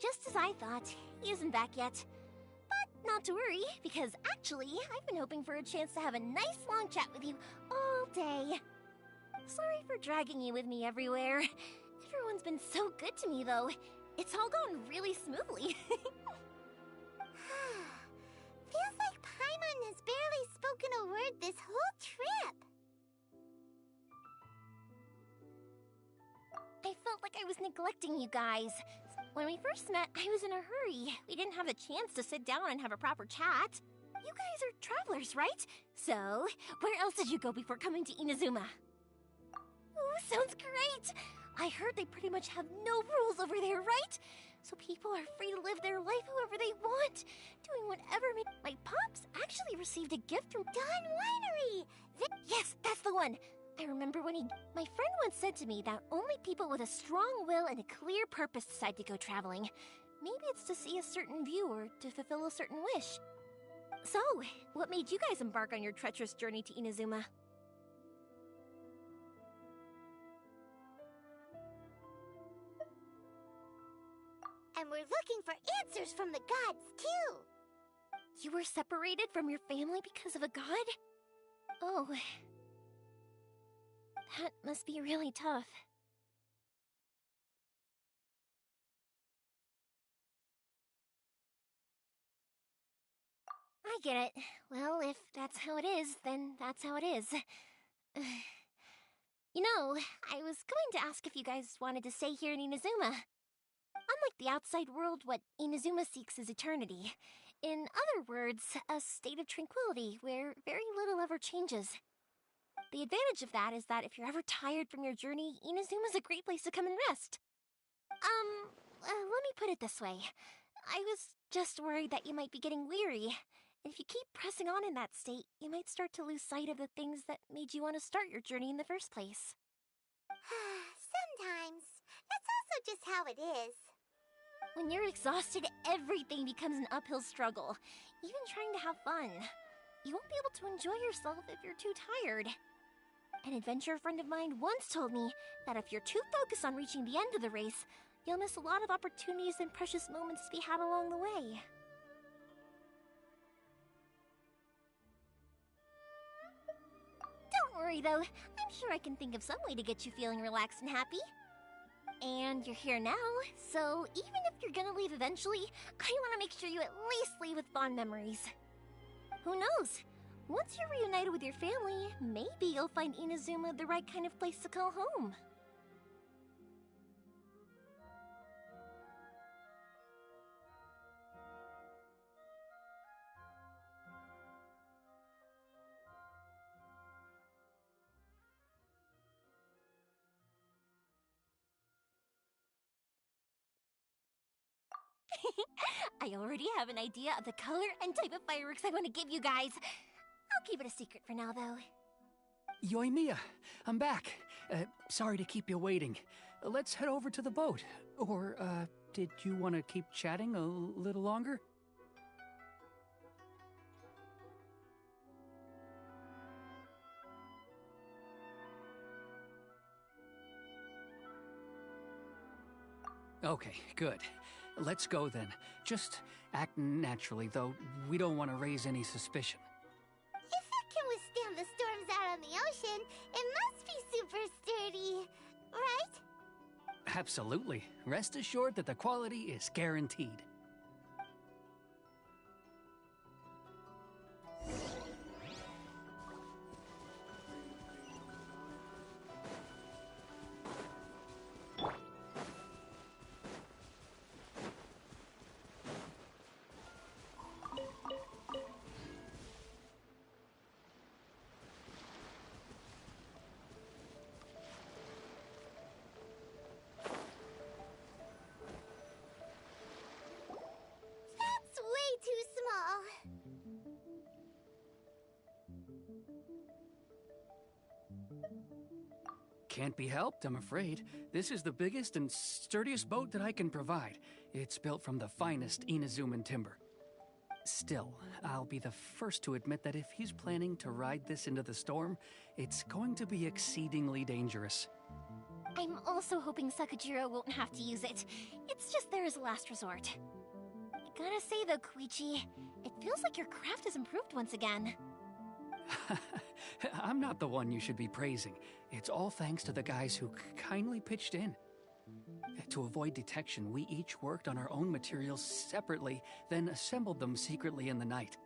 Just as I thought, he isn't back yet. But not to worry, because actually, I've been hoping for a chance to have a nice long chat with you all day. Sorry for dragging you with me everywhere. Everyone's been so good to me, though. It's all gone really smoothly. Feels like Paimon has barely spoken a word this whole trip. I felt like I was neglecting you guys. When we first met, I was in a hurry. We didn't have a chance to sit down and have a proper chat. You guys are travelers, right? So, where else did you go before coming to Inazuma? Ooh, sounds great! I heard they pretty much have no rules over there, right? So people are free to live their life however they want, doing whatever. My pops actually received a gift from Dawn Winery! Yes, that's the one! I remember when my friend once said to me that only people with a strong will and a clear purpose decide to go traveling. Maybe it's to see a certain view or to fulfill a certain wish. So, what made you guys embark on your treacherous journey to Inazuma? And we're looking for answers from the gods, too! You were separated from your family because of a god? Oh. That must be really tough. I get it. Well, if that's how it is, then that's how it is. You know, I was going to ask if you guys wanted to stay here in Inazuma. Unlike the outside world, what Inazuma seeks is eternity. In other words, a state of tranquility where very little ever changes. The advantage of that is that if you're ever tired from your journey, Inazuma's a great place to come and rest. Let me put it this way. I was just worried that you might be getting weary. And if you keep pressing on in that state, you might start to lose sight of the things that made you want to start your journey in the first place. Sometimes. That's also just how it is. When you're exhausted, everything becomes an uphill struggle. Even trying to have fun. You won't be able to enjoy yourself if you're too tired. An adventurer friend of mine once told me that if you're too focused on reaching the end of the race, you'll miss a lot of opportunities and precious moments to be had along the way. Don't worry though, I'm sure I can think of some way to get you feeling relaxed and happy. And you're here now, so even if you're gonna leave eventually, I want to make sure you at least leave with fond memories. Who knows? Once you're reunited with your family, maybe you'll find Inazuma the right kind of place to call home. I already have an idea of the color and type of fireworks I want to give you guys. I'll keep it a secret for now, though. Yoimiya, I'm back. Sorry to keep you waiting. Let's head over to the boat. Or, did you want to keep chatting a little longer? Okay, good. Let's go then. Just act naturally, though we don't want to raise any suspicion. If it can withstand the storms out on the ocean, Absolutely. Rest assured that the quality is guaranteed. That's way too small. Can't be helped, I'm afraid. This is the biggest and sturdiest boat that I can provide. It's built from the finest Inazuman timber. Still, I'll be the first to admit that if he's planning to ride this into the storm, it's going to be exceedingly dangerous. I'm also hoping Sakajiro won't have to use it. It's just there as a last resort. I gotta say though, Koichi, it feels like your craft has improved once again. I'm not the one you should be praising. It's all thanks to the guys who kindly pitched in. To avoid detection, we each worked on our own materials separately, then assembled them secretly in the night.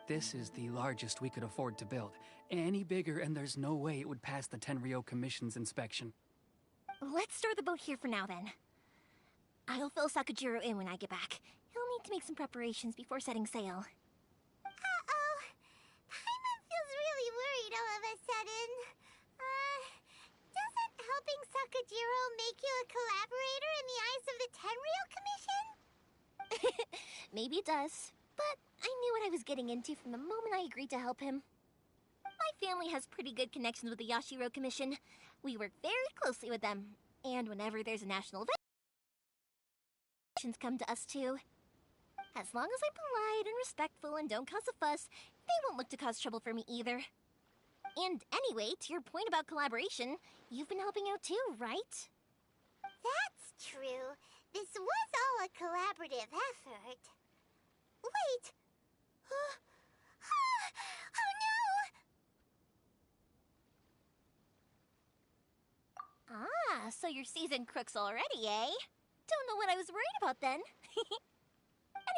This is the largest we could afford to build. Any bigger and there's no way it would pass the Tenryou Commission's inspection. Let's store the boat here for now then. I'll fill Sakajiro in when I get back. He'll need to make some preparations before setting sail. Uh-oh. Paimon feels really worried all of a sudden. Doesn't helping Sakajiro make you a collaborator in the eyes of the Tenryou Commission? Maybe it does, but I knew what I was getting into from the moment I agreed to help him. My family has pretty good connections with the Yashiro Commission. We work very closely with them, and whenever there's a national event, come to us too. As long as I'm polite and respectful and don't cause a fuss, they won't look to cause trouble for me either. And anyway, to your point about collaboration, you've been helping out too, right? That's true. This was all a collaborative effort. Wait! Oh no! Ah, so you're seasoned crooks already, eh? Don't know what I was worried about then.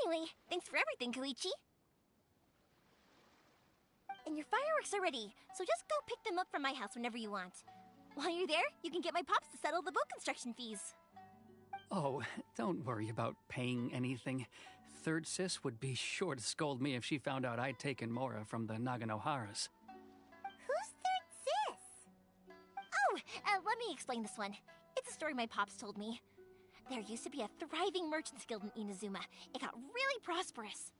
Anyway, thanks for everything, Koichi. And your fireworks are ready, so just go pick them up from my house whenever you want. While you're there, you can get my pops to settle the boat construction fees. Oh, don't worry about paying anything. Third Sis would be sure to scold me if she found out I'd taken Mora from the Naganoharas. Who's Third Sis? Oh, let me explain this one. It's a story my pops told me. There used to be a thriving merchants guild in Inazuma. It got really prosperous.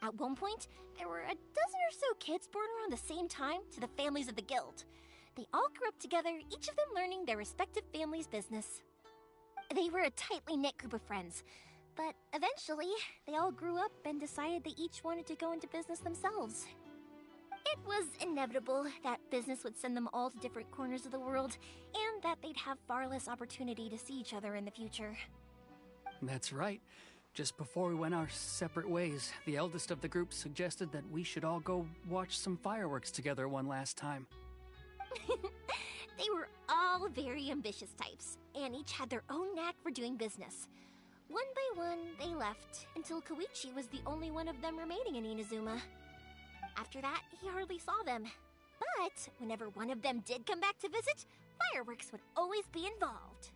At one point, there were a dozen or so kids born around the same time to the families of the guild. They all grew up together, each of them learning their respective family's business. They were a tightly knit group of friends, but eventually, they all grew up and decided they each wanted to go into business themselves. It was inevitable that business would send them all to different corners of the world, and that they'd have far less opportunity to see each other in the future. That's right. Just before we went our separate ways, the eldest of the group suggested that we should all go watch some fireworks together one last time. They were all very ambitious types, and each had their own knack for doing business. One by one, they left, until Koichi was the only one of them remaining in Inazuma. After that, he hardly saw them. But whenever one of them did come back to visit, fireworks would always be involved.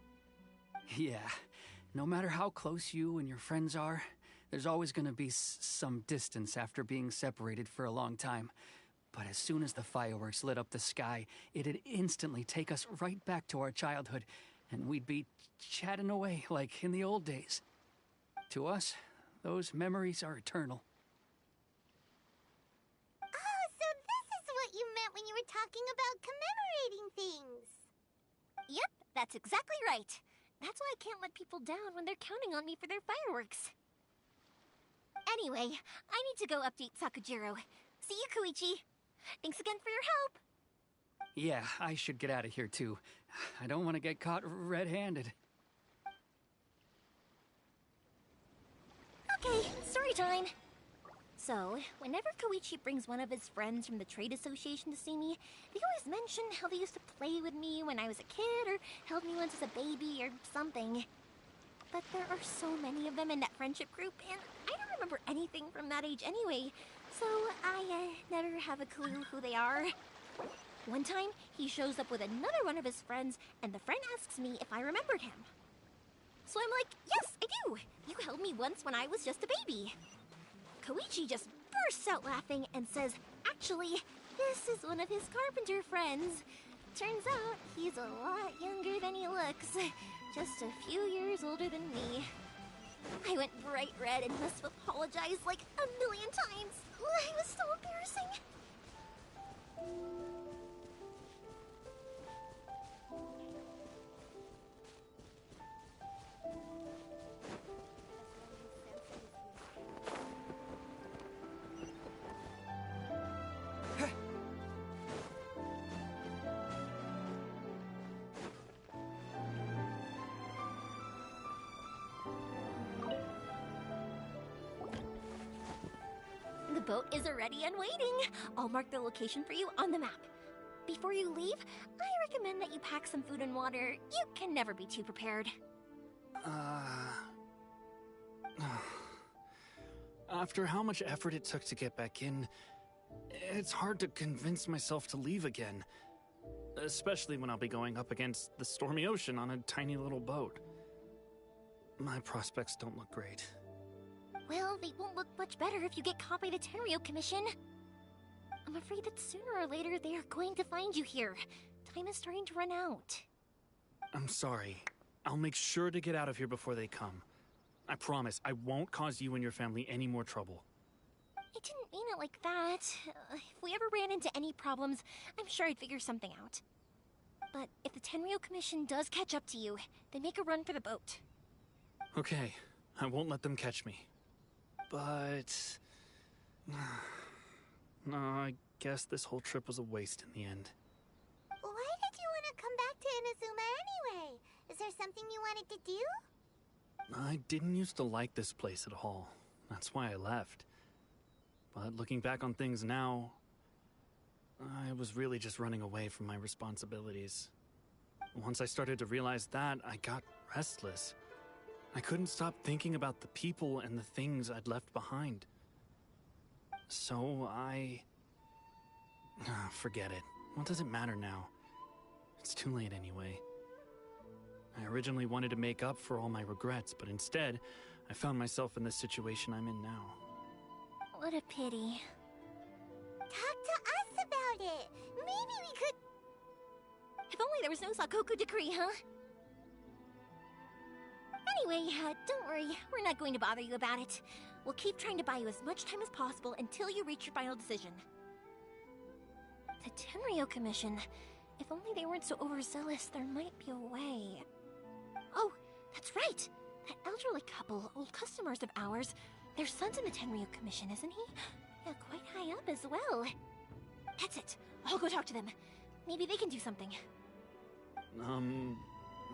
Yeah, no matter how close you and your friends are, there's always going to be some distance after being separated for a long time. But as soon as the fireworks lit up the sky, it'd instantly take us right back to our childhood, and we'd be chatting away like in the old days. To us, those memories are eternal. Oh, so this is what you meant when you were talking about commemorating things. Yep, that's exactly right. That's why I can't let people down when they're counting on me for their fireworks. Anyway, I need to go update Sakajiro. See you, Koichi. Thanks again for your help. Yeah, I should get out of here too. I don't want to get caught red-handed. Okay, story time. So, whenever Koichi brings one of his friends from the trade association to see me, they always mention how they used to play with me when I was a kid or held me once as a baby or something. But there are so many of them in that friendship group, and I don't remember anything from that age anyway, so I never have a clue who they are. One time, he shows up with another one of his friends, and the friend asks me if I remembered him. So I'm like, yes, I do! You held me once when I was just a baby. Koichi just bursts out laughing and says, actually, this is one of his carpenter friends. Turns out, he's a lot younger than he looks. Just a few years older than me. I went bright red and must have apologized like a million times. It was so embarrassing. The boat is ready and waiting. I'll mark the location for you on the map. Before you leave, I recommend that you pack some food and water. You can never be too prepared. After how much effort it took to get back in, it's hard to convince myself to leave again. Especially when I'll be going up against the stormy ocean on a tiny little boat. My prospects don't look great. Well, they won't look much better if you get caught by the Tenryou Commission. I'm afraid that sooner or later they are going to find you here. Time is starting to run out. I'm sorry. I'll make sure to get out of here before they come. I promise I won't cause you and your family any more trouble. I didn't mean it like that. If we ever ran into any problems, I'm sure I'd figure something out. But if the Tenryou Commission does catch up to you, then make a run for the boat. Okay, I won't let them catch me. But... no, I guess this whole trip was a waste in the end. Why did you want to come back to Inazuma anyway? Is there something you wanted to do? I didn't used to like this place at all. That's why I left. But looking back on things now, I was really just running away from my responsibilities. Once I started to realize that, I got restless. I couldn't stop thinking about the people and the things I'd left behind. So forget it. What does it matter now? It's too late anyway. I originally wanted to make up for all my regrets, but instead, I found myself in the situation I'm in now. What a pity. Talk to us about it. Maybe we could... If only there was no Sakoku decree, huh? Anyway, don't worry. We're not going to bother you about it. We'll keep trying to buy you as much time as possible until you reach your final decision. The Tenryou Commission. If only they weren't so overzealous, there might be a way. Oh, that's right! That elderly couple, old customers of ours, their son's in the Tenryou Commission, isn't he? Yeah, quite high up as well. That's it. I'll go talk to them. Maybe they can do something.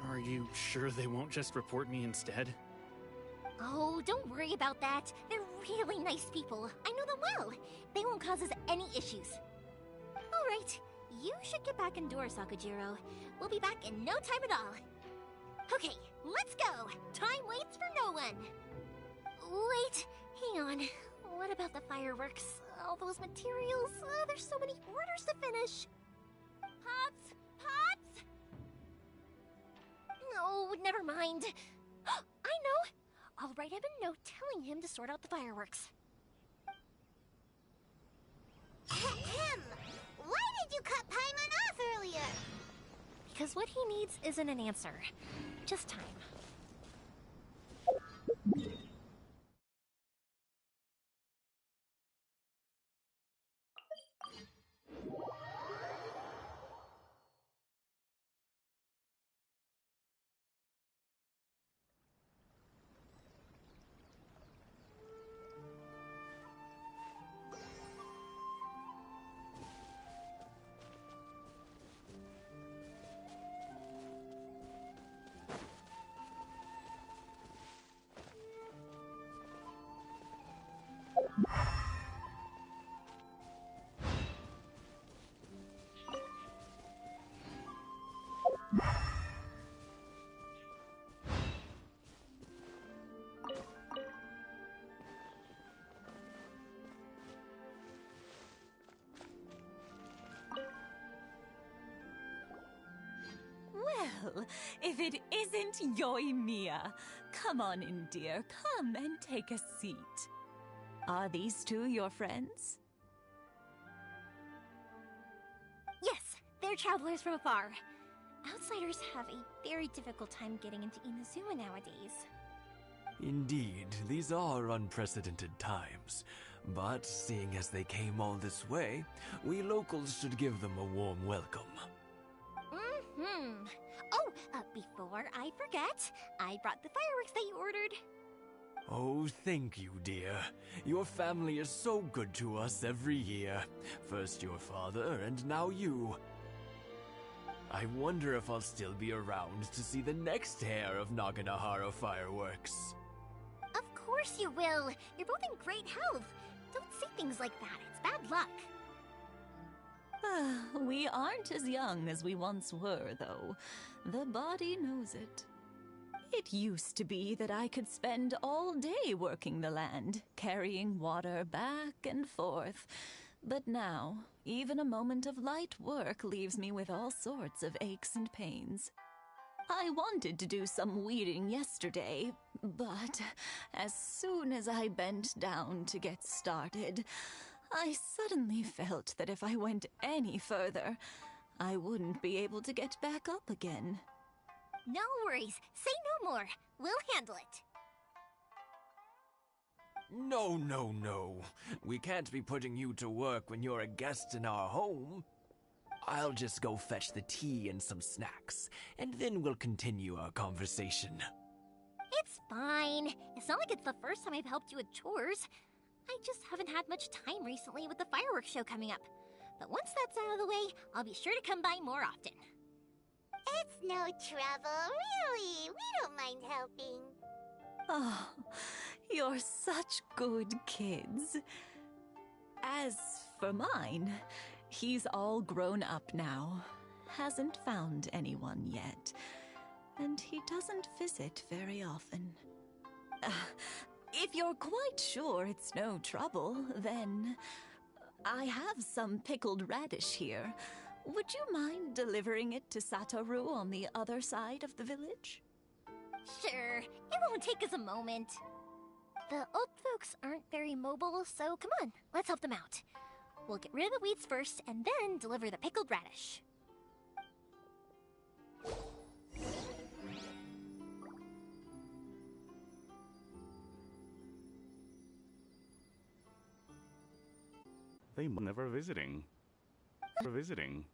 Are you sure they won't just report me instead? Oh, don't worry about that. They're really nice people. I know them well. They won't cause us any issues. All right. You should get back indoors, Sakujiro. We'll be back in no time at all. Okay, let's go. Time waits for no one. Wait, hang on. What about the fireworks? All those materials? There's so many orders to finish. Pops! Pops! No, never mind. I know. I'll write him a note telling him to sort out the fireworks. Ahem! Why did you cut Paimon off earlier? Because what he needs isn't an answer, just time. Well, if it isn't Yoimiya. Come on in, dear. Come and take a seat. Are these two your friends? Yes, they're travelers from afar. Outsiders have a very difficult time getting into Inazuma nowadays. Indeed, these are unprecedented times. But seeing as they came all this way, we locals should give them a warm welcome. Mm-hmm. Oh, before I forget, I brought the fireworks that you ordered. Oh, thank you, dear. Your family is so good to us every year. First your father, and now you. I wonder if I'll still be around to see the next hair of Naganohara fireworks. Of course you will. You're both in great health. Don't say things like that. It's bad luck. We aren't as young as we once were, though. The body knows it. It used to be that I could spend all day working the land, carrying water back and forth. But now, even a moment of light work leaves me with all sorts of aches and pains. I wanted to do some weeding yesterday, but as soon as I bent down to get started, I suddenly felt that if I went any further, I wouldn't be able to get back up again. No worries. Say no more. We'll handle it. No, no, no. We can't be putting you to work when you're a guest in our home. I'll just go fetch the tea and some snacks, and then we'll continue our conversation. It's fine. It's not like it's the first time I've helped you with chores. I just haven't had much time recently with the fireworks show coming up. But once that's out of the way, I'll be sure to come by more often. It's no trouble, really. We don't mind helping. Oh, you're such good kids. As for mine, he's all grown up now. Hasn't found anyone yet. And he doesn't visit very often. If you're quite sure it's no trouble, then I have some pickled radish here. Would you mind delivering it to Satoru on the other side of the village? Sure, it won't take us a moment. The old folks aren't very mobile, so come on, let's help them out. We'll get rid of the weeds first, and then deliver the pickled radish. They never visiting. Never visiting.